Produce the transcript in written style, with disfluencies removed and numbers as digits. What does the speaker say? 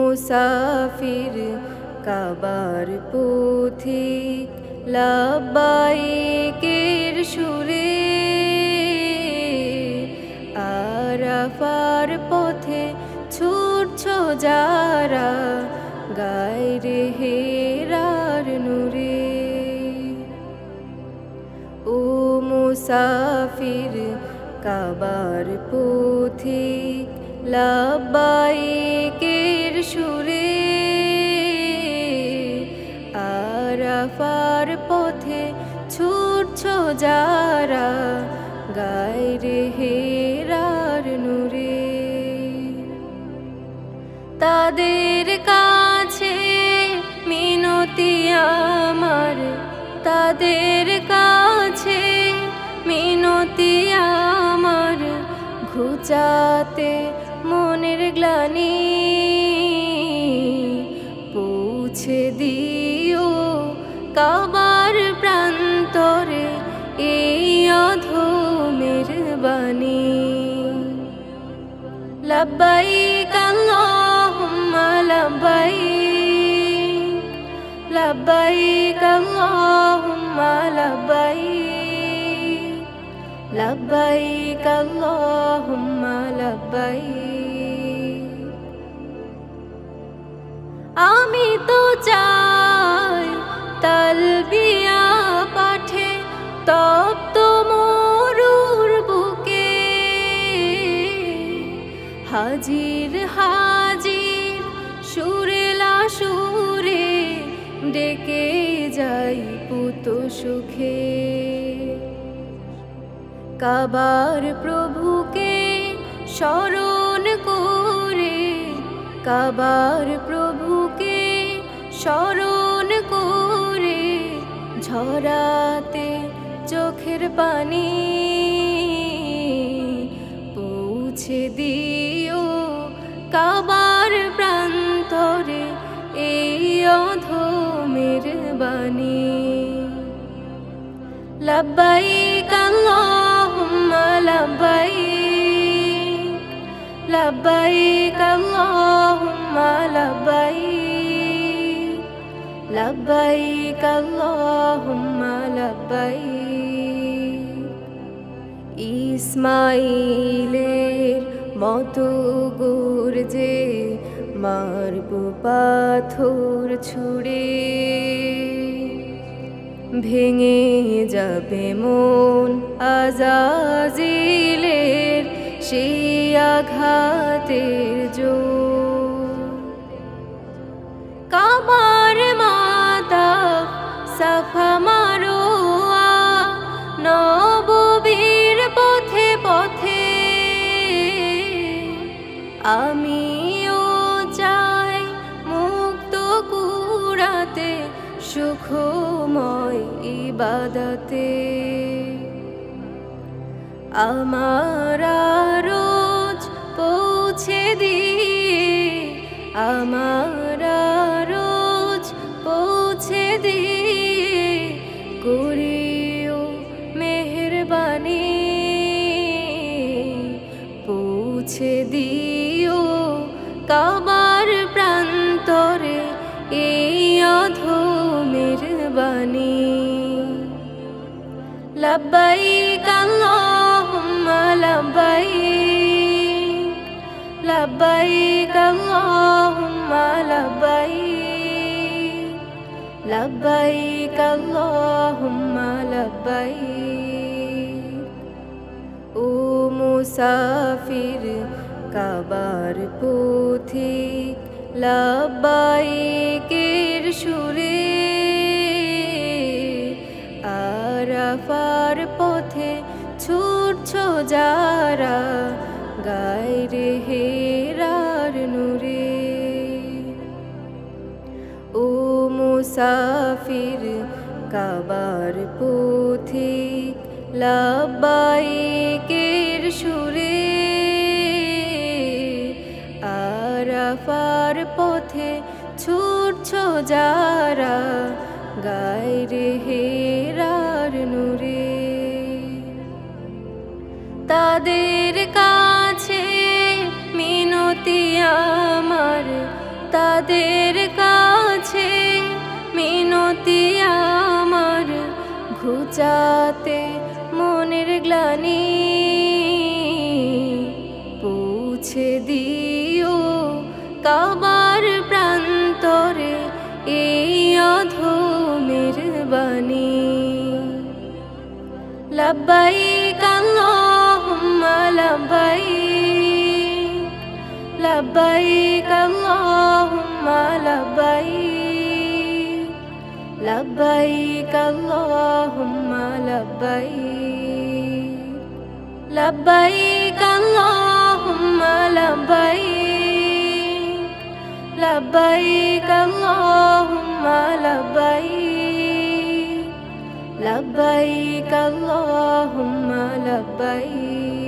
মুসাফির কাবার পথিক লাব্বাইকের সুরে আরাফার পথে ছুটছো যারা গায়রে হেরার নূরে। ও মুসাফির কাবার পথিক লাব্বাইকের সুরে আরাফার পথে ছুটছো যারা গায়রে হেরার নূরে। তাদের কাছে মিনতি আমার, তাদের কাছে মিনতি আমার, ঘুচাতে মনের গ্লানি পৌঁছে দিও কাবার প্রান্তরে এই অধমের বাণী। লাব্বাইক আল্লাহুম্মা লাব্বাইক, লাব্বাইক আল্লাহুম্মা লাব্বাইক, লাব্বাইক আল্লাহুম্মা লাব্বাইক। আমি তো চাই তালবিয়া পাঠে তপ্ত মরুর বুকে হাজির হাজির সুরেলা সুরে ডেকে যাই পুত সুখে। কাবার প্রভুকে স্মরণ করে, কাবার প্রভুকে স্মরণ করে ঝরাতে চোখের পানি পৌঁছে দিও কাবার প্রান্তরে এই অধমের বাণী। লাব্বাইক আল্লাহুম্মা লাব্বাইক, লাব্বাইক আল্লাহুম্মা লাব্বাইক, লাব্বাইক আল্লাহুম্মা লাব্বাইক। ইসমাইলের মতো গর্জে মারব পাথর ছুঁড়ে, ভেঙে যাবে মন আজাজিলের সেই আঘাতের জোর। কাবার মাতা সাফা মারোয়া নববীর পথে পথে আমিও চাই মুক্ত কুড়াতে সুখময় ইবাদতে। আমার রোজ পৌঁছে দিয়ে, আমার রোজ পৌঁছে দিয়ে করিও মেহেরবানি পৌঁছে দিও কাবার প্রান্তরে এই অধমের বাণী। লাব্বাইক আল্লাহুম্মা লাব্বাইক, লাব্বাইক আল্লাহুম্মা লাব্বাইক, লাব্বাইক আল্লাহুম্মা লাব্বাইক। ও মুসাফির কাবার পথিক লাব্বাইকের সুরে আরাফার পথে ছুটছো যারা গায়রে হেরার নূরে। ও মুসাফির কাবার পথিক লাব্বাইকের সুরে আরাফার পথে ছুটছো যারা গায়রে হেরার নূরে। তাদের কাছে মিনতি আমার, তোমাদের কাছে মিনতি আমার, ঘুচাতে মনের গ্লানি পৌঁছে দিও কাবার প্রান্তরে এই অধমের বাণী। লব্বাইক আল্লাহুম্মা লব্বাইক, লব্বাইক আল্লাহুম্মা লব্বাইক, লব্বাইক আল্লাহুম্মা লব্বাইক, লব্বাইক আল্লাহুম্মা লব্বাইক, লব্বাইক আল্লাহুম্মা লব্বাইক, লব্বাইক আল্লাহুম্মা লব্বাইক।